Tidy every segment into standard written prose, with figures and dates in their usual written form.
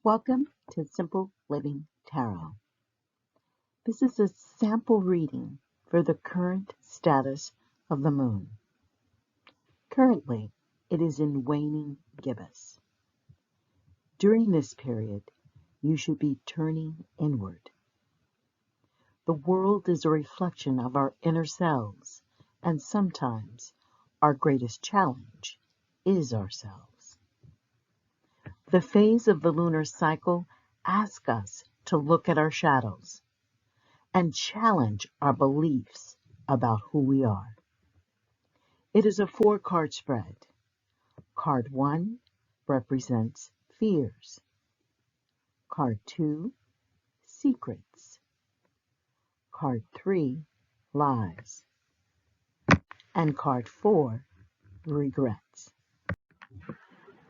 Welcome to Simple Living Tarot. This is a sample reading for the current status of the moon. Currently, it is in waning gibbous. During this period, you should be turning inward. The world is a reflection of our inner selves, and sometimes our greatest challenge is ourselves. The phase of the lunar cycle asks us to look at our shadows and challenge our beliefs about who we are. It is a 4-card spread. Card 1 represents fears. Card 2, secrets. Card 3, lies. And card 4, regrets.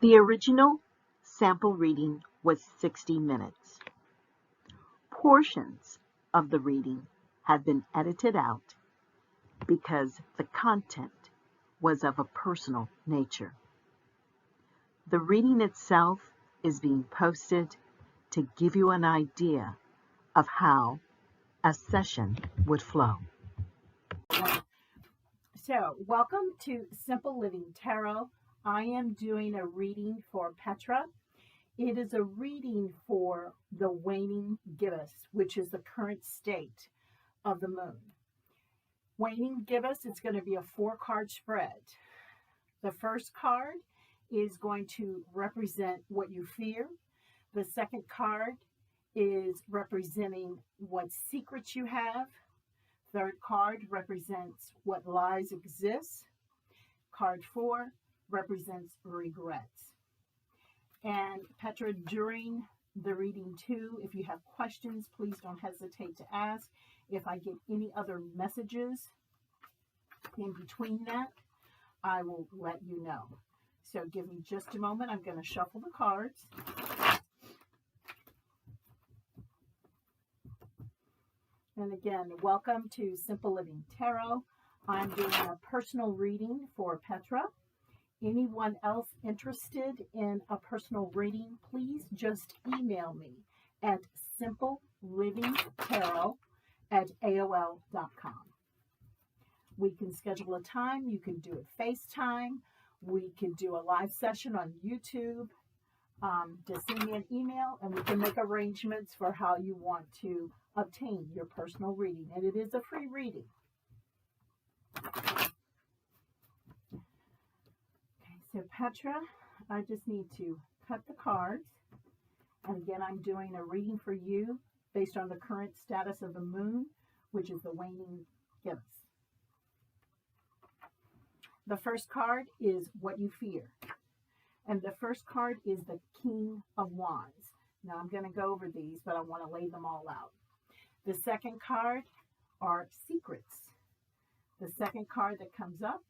The original sample reading was 60 minutes. Portions of the reading have been edited out because the content was of a personal nature. The reading itself is being posted to give you an idea of how a session would flow. So, welcome to Simple Living Tarot. I am doing a reading for Petra. It is a reading for the waning gibbous, which is the current state of the moon. Waning gibbous, it's going to be a 4-card spread. The first card is going to represent what you fear. The second card is representing what secrets you have. Third card represents what lies exist. Card 4 represents regrets. And Petra, during the reading too, if you have questions, please don't hesitate to ask. If I get any other messages in between that, I will let you know. So give me just a moment. I'm going to shuffle the cards. And again, welcome to Simple Living Tarot. I'm doing a personal reading for Petra. Anyone else interested in a personal reading, please just email me at simplelivingtarot@aol.com. We can schedule a time. You can do it FaceTime. We can do a live session on YouTube. Just send me an email and we can make arrangements for how you want to obtain your personal reading. And it is a free reading. Okay, so Petra, I just need to cut the cards. And again, I'm doing a reading for you based on the current status of the moon, which is the waning gibbous. The first card is what you fear. And the first card is the King of Wands. Now I'm going to go over these, but I want to lay them all out. The second card are secrets. The second card that comes up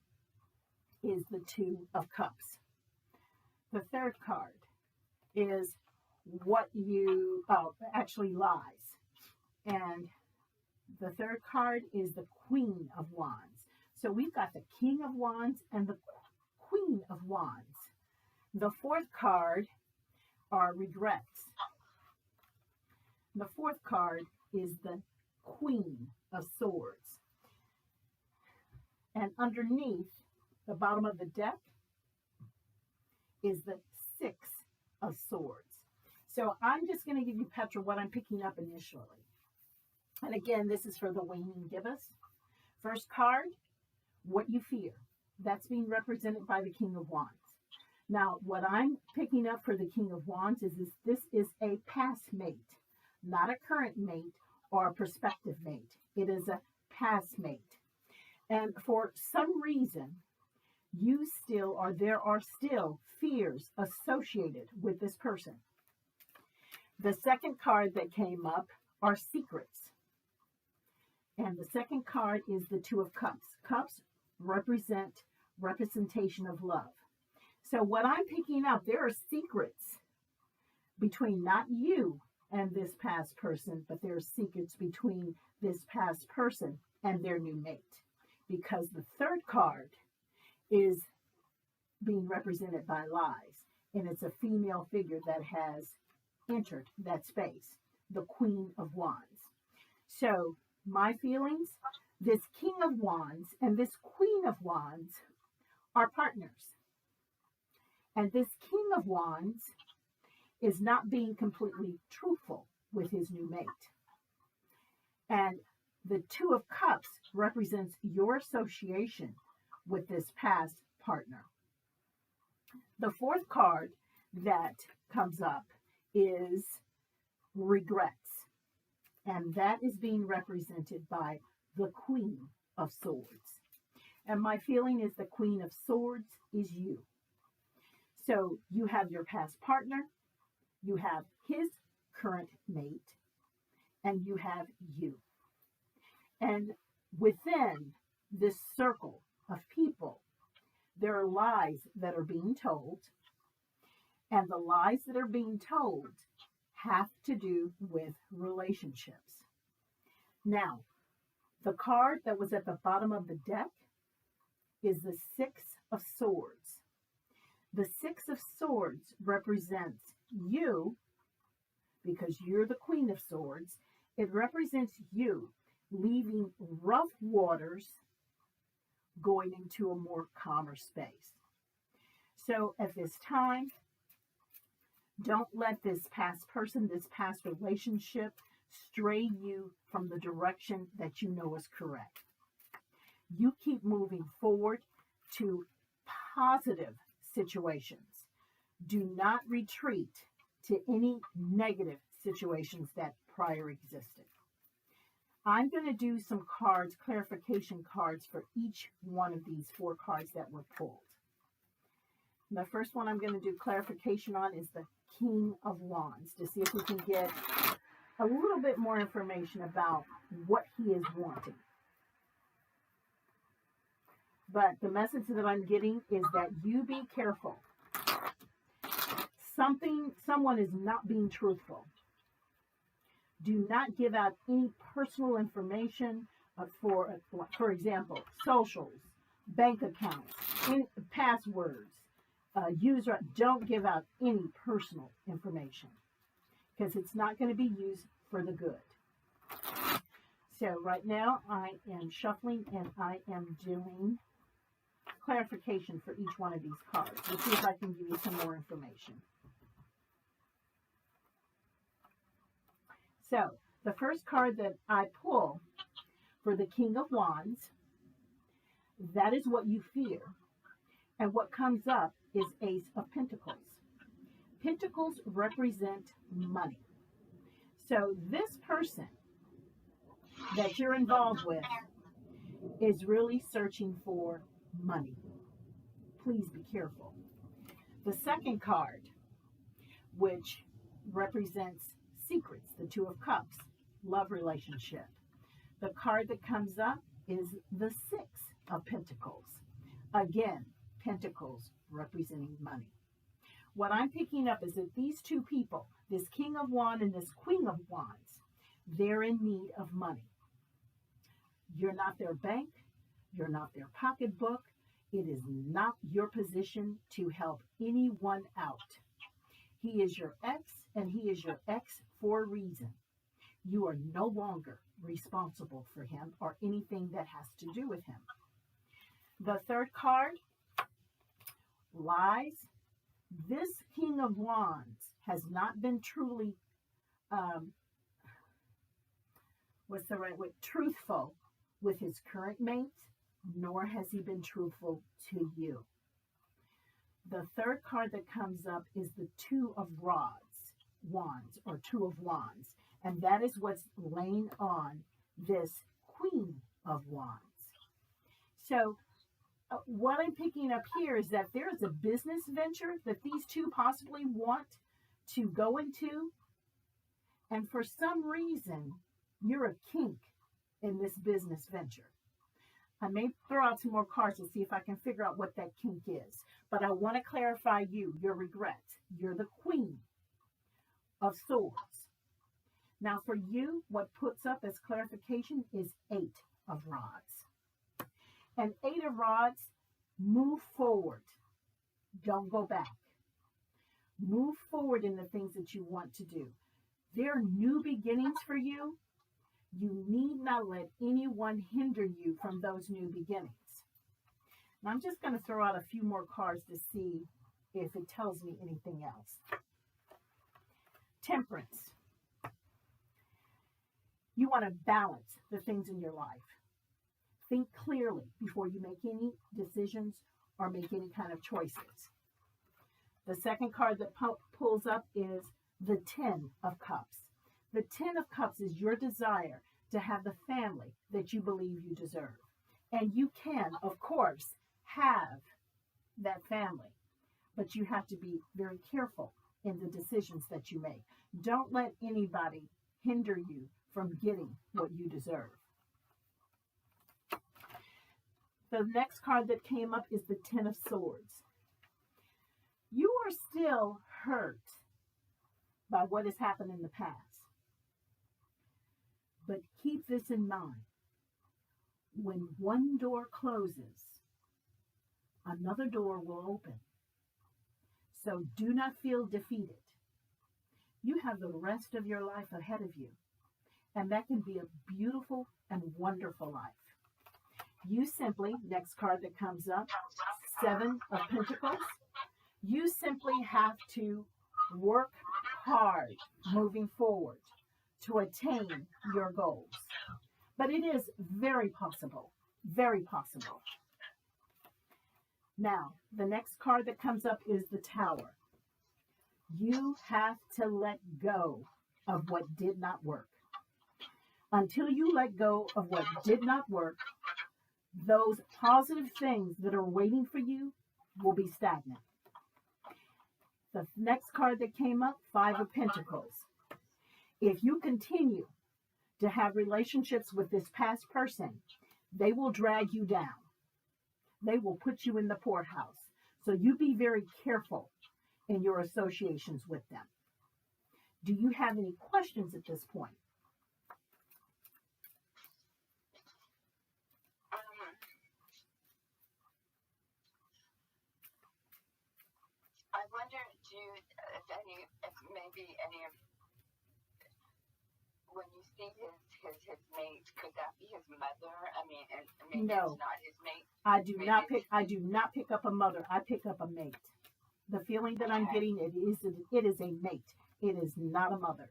is the Two of Cups. The third card is lies. And the third card is the Queen of Wands. So we've got the King of Wands and the Queen of Wands. The fourth card are regrets. The fourth card is the Queen of Swords. And underneath the bottom of the deck is the Six of Swords. So I'm just going to give you, Petra, what I'm picking up initially. And again, this is for the waning gibbous. First card, what you fear. That's being represented by the King of Wands. Now, what I'm picking up for the King of Wands is this is a past mate, not a current mate or a prospective mate. It is a past mate. And for some reason, there are still fears associated with this person. The second card that came up are secrets. And the second card is the Two of Cups. Cups representation of love. So what I'm picking up, there are secrets between not you and this past person, but there are secrets between this past person and their new mate. Because the third card is being represented by lies. And it's a female figure that has entered that space, the Queen of Wands. So my feelings, this King of Wands and this Queen of Wands are partners. And this King of Wands is not being completely truthful with his new mate. And the Two of Cups represents your association with this past partner. The fourth card that comes up is regrets. And that is being represented by the Queen of Swords. And my feeling is the Queen of Swords is you. So you have your past partner, you have his current mate, and you have you. And within this circle of people, there are lies that are being told, and the lies that are being told have to do with relationships. Now, the card that was at the bottom of the deck is the Six of Swords. The Six of Swords represents you, because you're the Queen of Swords. It represents you leaving rough waters, going into a more calmer space. So at this time, don't let this past person, this past relationship, stray you from the direction that you know is correct. You keep moving forward to positive situations. Do not retreat to any negative situations that prior existed. I'm going to do some cards, clarification cards for each one of these four cards that were pulled. The first one I'm going to do clarification on is the King of Wands, to see if we can get a little bit more information about what he is wanting. But the message that I'm getting is that you be careful. Someone is not being truthful. Do not give out any personal information for example, socials, bank accounts, passwords, user. Don't give out any personal information because it's not going to be used for the good. So right now I am shuffling and I am doing clarification for each one of these cards. Let's see if I can give you some more information. So the first card that I pull for the King of Wands, that is what you fear. And what comes up is Ace of Pentacles. Pentacles represent money. So this person that you're involved with is really searching for money. Please be careful. The second card, which represents secrets, the Two of Cups, love relationship. The card that comes up is the Six of Pentacles. Again, Pentacles representing money. What I'm picking up is that these two people, this King of Wands and this Queen of Wands, they're in need of money. You're not their bank. You're not their pocketbook. It is not your position to help anyone out. He is your ex, and he is your ex for a reason. You are no longer responsible for him or anything that has to do with him. The third card, lies. This King of Wands has not been truly, truthful with his current mate, nor has he been truthful to you. The third card that comes up is the Two of Wands, or Two of Wands. And that is what's laying on this Queen of Wands. So what I'm picking up here is that there is a business venture that these two possibly want to go into. And for some reason, you're a kink in this business venture. I may throw out some more cards to see if I can figure out what that kink is. But I want to clarify your regrets. You're the Queen of Swords. Now for you, what puts up as clarification is Eight of Rods. And Eight of Rods, move forward. Don't go back. Move forward in the things that you want to do. There are new beginnings for you. You need not let anyone hinder you from those new beginnings. Now, I'm just going to throw out a few more cards to see if it tells me anything else. Temperance. You want to balance the things in your life. Think clearly before you make any decisions or make any kind of choices. The second card that pulls up is the Ten of Cups. The Ten of Cups is your desire to have the family that you believe you deserve. And you can, of course, have that family, but you have to be very careful in the decisions that you make. Don't let anybody hinder you from getting what you deserve. The next card that came up is the Ten of Swords. You are still hurt by what has happened in the past. But keep this in mind. When one door closes, another door will open. So do not feel defeated. You have the rest of your life ahead of you. And that can be a beautiful and wonderful life. You simply, next card that comes up, Seven of Pentacles. You simply have to work hard moving forward to attain your goals. But it is very possible, very possible. Now, the next card that comes up is the Tower. You have to let go of what did not work. Until you let go of what did not work, those positive things that are waiting for you will be stagnant. The next card that came up, Five of Pentacles. If you continue to have relationships with this past person, they will drag you down. They will put you in the poorhouse. So you be very careful in your associations with them. Do you have any questions at this point? I wonder, if maybe any of, when you see his mate, could that be his mother? I mean, and maybe No. It's not his mate. I do not pick up a mother. I pick up a mate. The feeling that I'm getting, it is a mate. It is not a mother.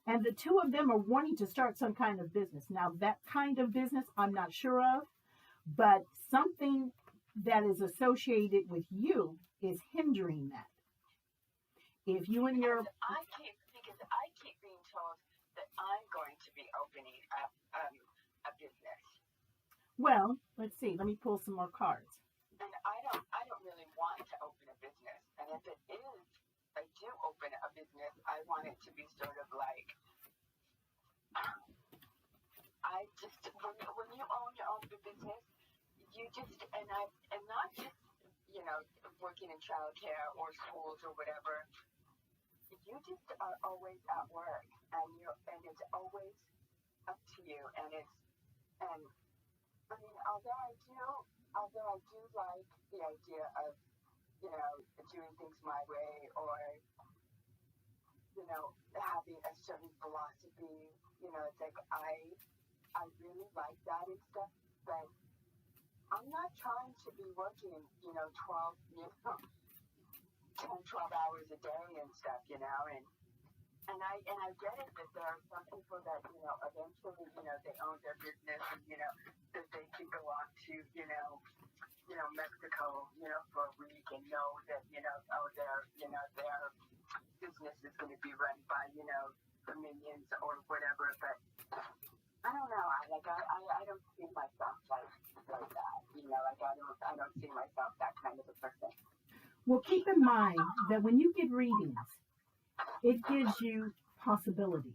And the two of them are wanting to start some kind of business. Now, that kind of business, I'm not sure of, but something that is associated with you is hindering that. If you and your... Because I keep being told that I'm going to be opening up a business. Well, let's see. Let me pull some more cards. And I don't really want to open a business. And if it is, I do open a business, I want it to be sort of like, when you own your own business, you just, and not just, working in childcare or schools or whatever, you just are always at work, and it's always up to you, and I mean, although I do like the idea of, doing things my way, or, having a certain philosophy, it's like, I really like that and stuff, but I'm not trying to be working, 10, 12 hours a day and stuff, and I get it that there are some people that, eventually, they own their business and, that they can go off to, Mexico, for a week and know that, their business is going to be run by, the minions or whatever, but I don't know. I don't see myself like that. I don't see myself that kind of a person. Well, keep in mind that when you get readings, it gives you possibilities.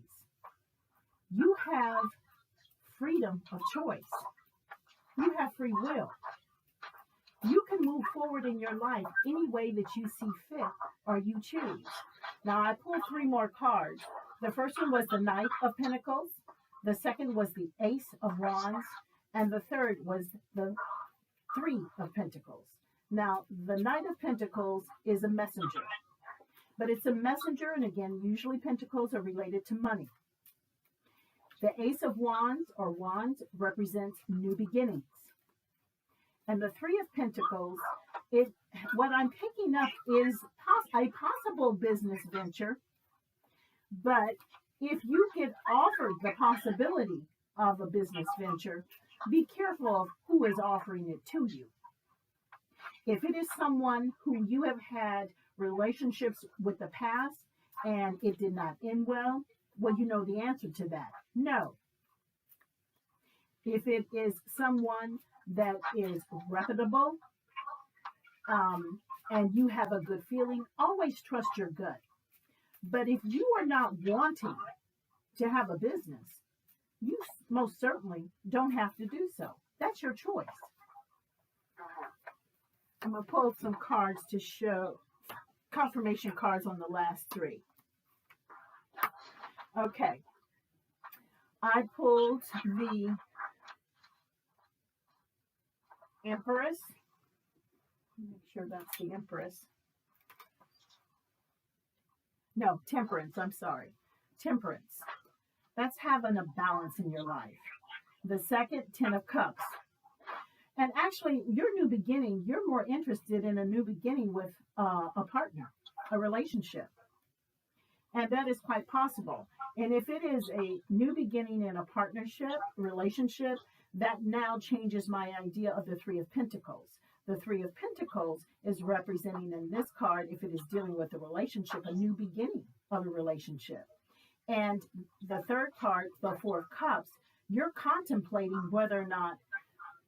You have freedom of choice. You have free will. You can move forward in your life any way that you see fit or you choose. Now, I pulled three more cards. The first one was the Knight of Pentacles. The second was the Ace of Wands. And the third was the Three of Pentacles. Now, the Knight of Pentacles is a messenger, but it's a messenger, and again, usually pentacles are related to money. The Ace of Wands or Wands represents new beginnings. And the Three of Pentacles, what I'm picking up is a possible business venture, but if you get offered the possibility of a business venture, be careful of who is offering it to you. If it is someone who you have had relationships with the past and it did not end well, you know the answer to that. No. If it is someone that is reputable and you have a good feeling, always trust your gut. But if you are not wanting to have a business, you most certainly don't have to do so. That's your choice. I'm going to pull some cards to show confirmation cards on the last three. Okay. I pulled the Empress. Make sure that's the Empress. No, Temperance. I'm sorry. Temperance. That's having a balance in your life. The second, Ten of Cups. And actually, your new beginning, you're more interested in a new beginning with a partner, a relationship. And that is quite possible. And if it is a new beginning in a partnership, relationship, that now changes my idea of the Three of Pentacles. The Three of Pentacles is representing in this card, if it is dealing with a relationship, a new beginning of a relationship. And the third card, the Four of Cups, you're contemplating whether or not,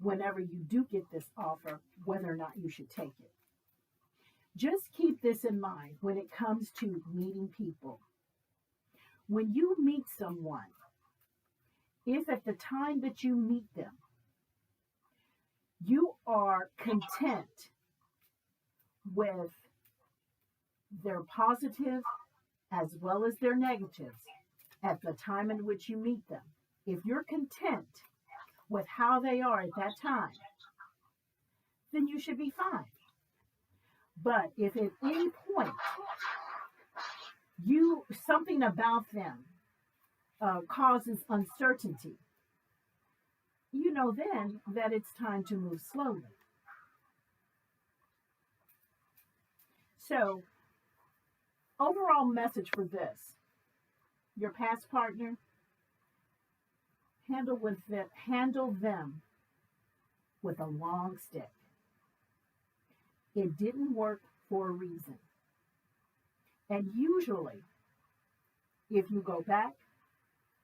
whenever you do get this offer, whether or not you should take it. Just keep this in mind when it comes to meeting people. When you meet someone, if at the time that you meet them, you are content with their positive as well as their negatives at the time in which you meet them, if you're content with how they are at that time, then you should be fine. But if at any point something about them causes uncertainty, you know then that it's time to move slowly. So, overall message for this: your past partner, handle them with a long stick. It didn't work for a reason. And usually, if you go back,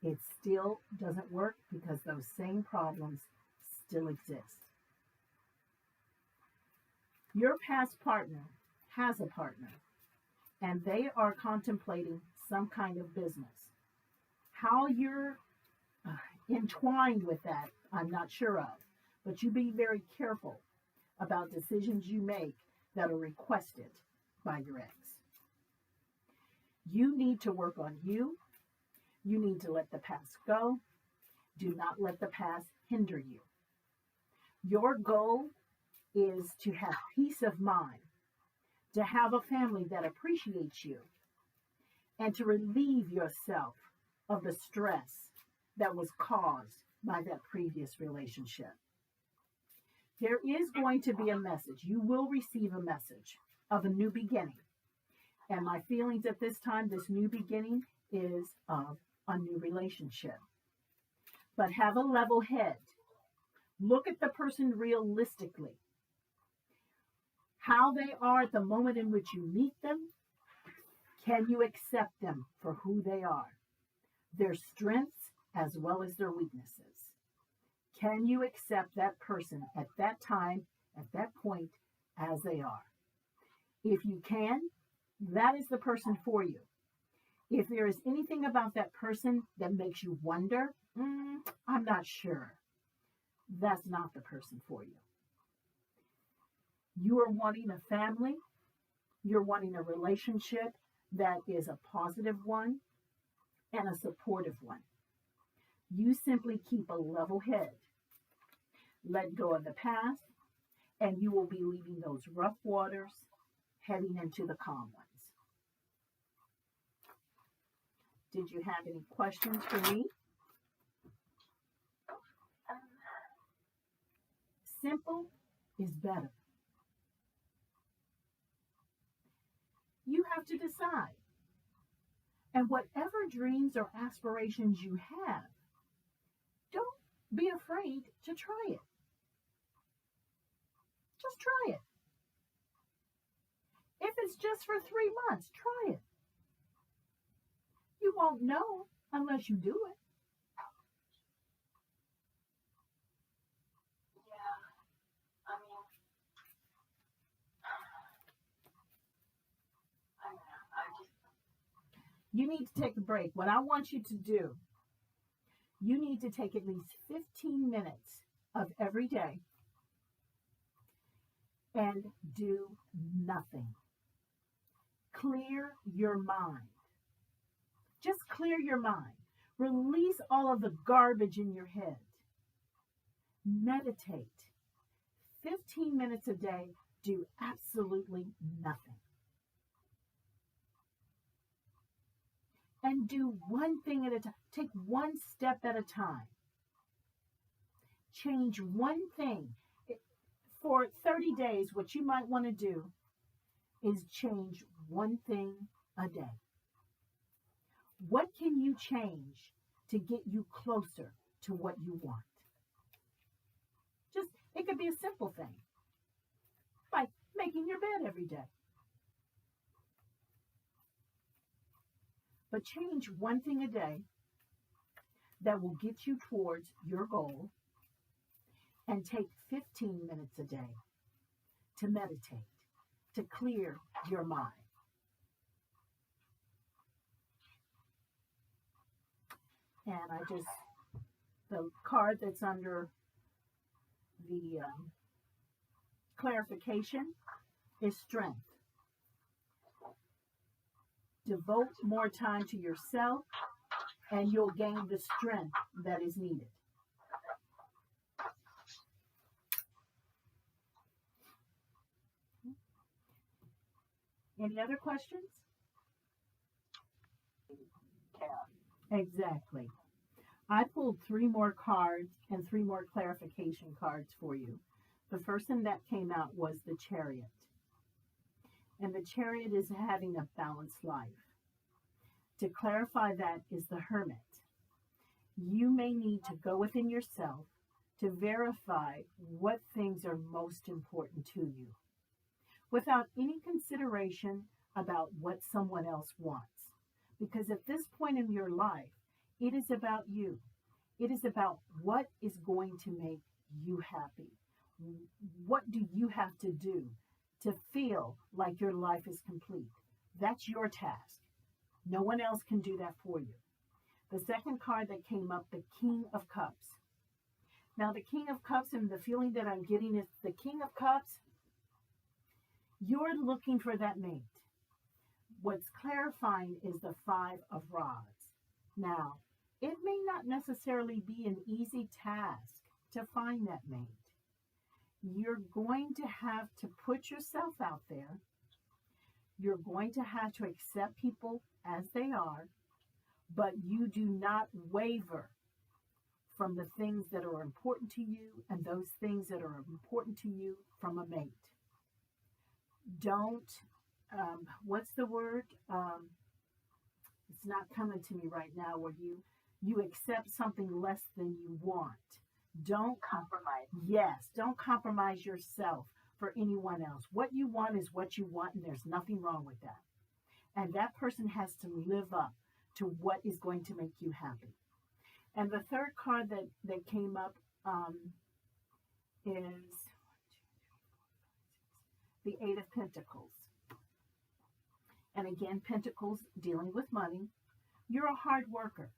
it still doesn't work because those same problems still exist. Your past partner has a partner, and they are contemplating some kind of business. How you're entwined with that, I'm not sure of, but you be very careful about decisions you make that are requested by your ex. You need to work on you. You need to let the past go. Do not let the past hinder you. Your goal is to have peace of mind, to have a family that appreciates you, and to relieve yourself of the stress that was caused by that previous relationship. There is going to be a message. You will receive a message of a new beginning. And my feelings at this time, this new beginning is of a new relationship. But have a level head. Look at the person realistically. How they are at the moment in which you meet them. Can you accept them for who they are? Their strengths as well as their weaknesses. Can you accept that person at that time, at that point, as they are? If you can, that is the person for you. If there is anything about that person that makes you wonder, I'm not sure, that's not the person for you. You are wanting a family. You're wanting a relationship that is a positive one and a supportive one. You simply keep a level head. Let go of the past and you will be leaving those rough waters, heading into the calm ones. Did you have any questions for me? Simple is better. You have to decide. And whatever dreams or aspirations you have, don't be afraid to try it. Just try it. If it's just for 3 months, try it. You won't know unless you do it. Yeah, I just. You need to take a break. What I want you to do, you need to take at least 15 minutes of every day and do nothing. Clear your mind. Just clear your mind. Release all of the garbage in your head. Meditate. 15 minutes a day, do absolutely nothing. And do one thing at a time. Take one step at a time. Change one thing. For 30 days, what you might want to do is change one thing a day. What can you change to get you closer to what you want? It could be a simple thing, like making your bed every day. But change one thing a day that will get you towards your goal, and take 15 minutes a day to meditate, to clear your mind. And the card that's under the clarification is strength. Devote more time to yourself, and you'll gain the strength that is needed. Any other questions? Yeah. Exactly. I pulled 3 more cards and 3 more clarification cards for you. The first one that came out was the Chariot. And the Chariot is having a balanced life. To clarify that is the Hermit. You may need to go within yourself to verify what things are most important to you, without any consideration about what someone else wants. Because at this point in your life, it is about you. It is about what is going to make you happy. What do you have to do to feel like your life is complete? That's your task. No one else can do that for you. The second card that came up, the King of Cups. Now, the King of Cups, and the feeling that I'm getting is the King of Cups, you're looking for that mate. What's clarifying is the 5 of Rods. Now, it may not necessarily be an easy task to find that mate. You're going to have to put yourself out there. You're going to have to accept people as they are, but you do not waver from the things that are important to you and those things that are important to you from a mate. Don't, what's the word? It's not coming to me right now, where you accept something less than you want. Don't compromise. Yes, don't compromise yourself for anyone else. What you want is what you want, and there's nothing wrong with that. And that person has to live up to what is going to make you happy. And the third card that came up is the 8 of Pentacles. And again, Pentacles dealing with money. You're a hard worker.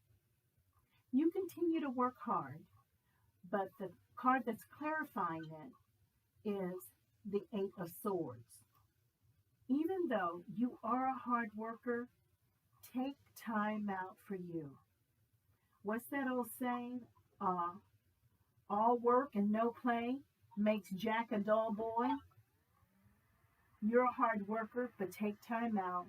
You continue to work hard, but the card that's clarifying it is the 8 of Swords. Even though you are a hard worker, take time out for you. What's that old saying? All work and no play makes Jack a dull boy. You're a hard worker, but take time out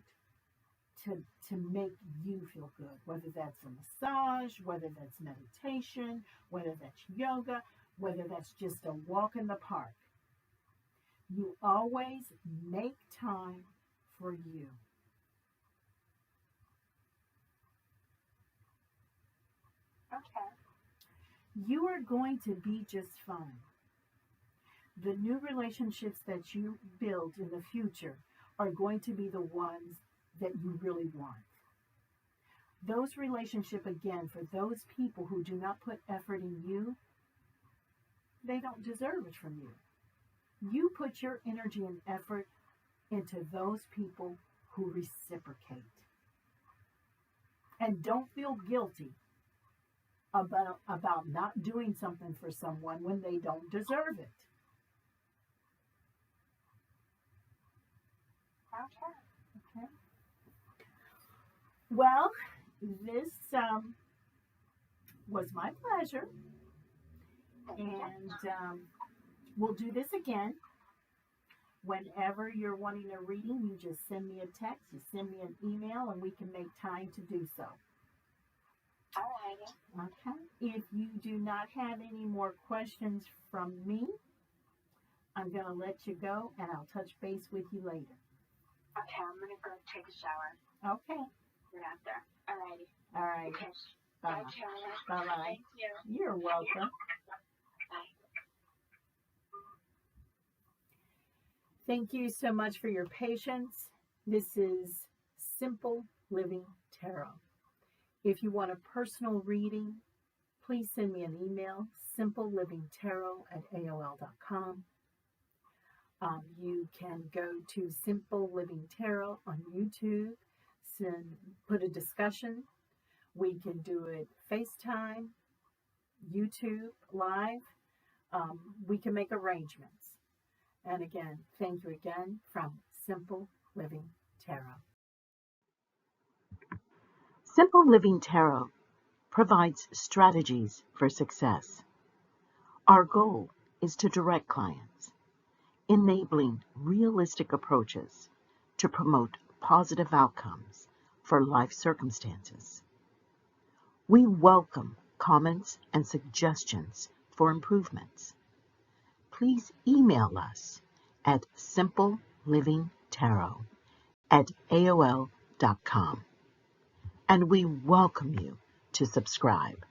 to make you feel good, whether that's a massage, whether that's meditation, whether that's yoga, whether that's just a walk in the park. You always make time for you. Okay. You are going to be just fine. The new relationships that you build in the future are going to be the ones that you really want. Those relationships, again, for those people who do not put effort in you, they don't deserve it from you. You put your energy and effort into those people who reciprocate. And don't feel guilty about not doing something for someone when they don't deserve it. Okay. Okay. Well, this was my pleasure, and we'll do this again. Whenever you're wanting a reading, you just send me a text, you send me an email, and we can make time to do so. All righty. Okay. If you do not have any more questions from me, I'm going to let you go, and I'll touch base with you later. Okay, I'm going to go take a shower. Okay. Get out there. All righty. All right. Okay. Bye. Bye. Bye-bye. Thank you. You're welcome. Bye. Thank you so much for your patience. This is Simple Living Tarot. If you want a personal reading, please send me an email, simplelivingtarot@aol.com. You can go to Simple Living Tarot on YouTube, put a discussion. We can do it FaceTime, YouTube, live. We can make arrangements. And again, thank you again from Simple Living Tarot. Simple Living Tarot provides strategies for success. Our goal is to direct clients, enabling realistic approaches to promote positive outcomes for life circumstances. We welcome comments and suggestions for improvements. Please email us at simplelivingtarot@aol.com, and we welcome you to subscribe.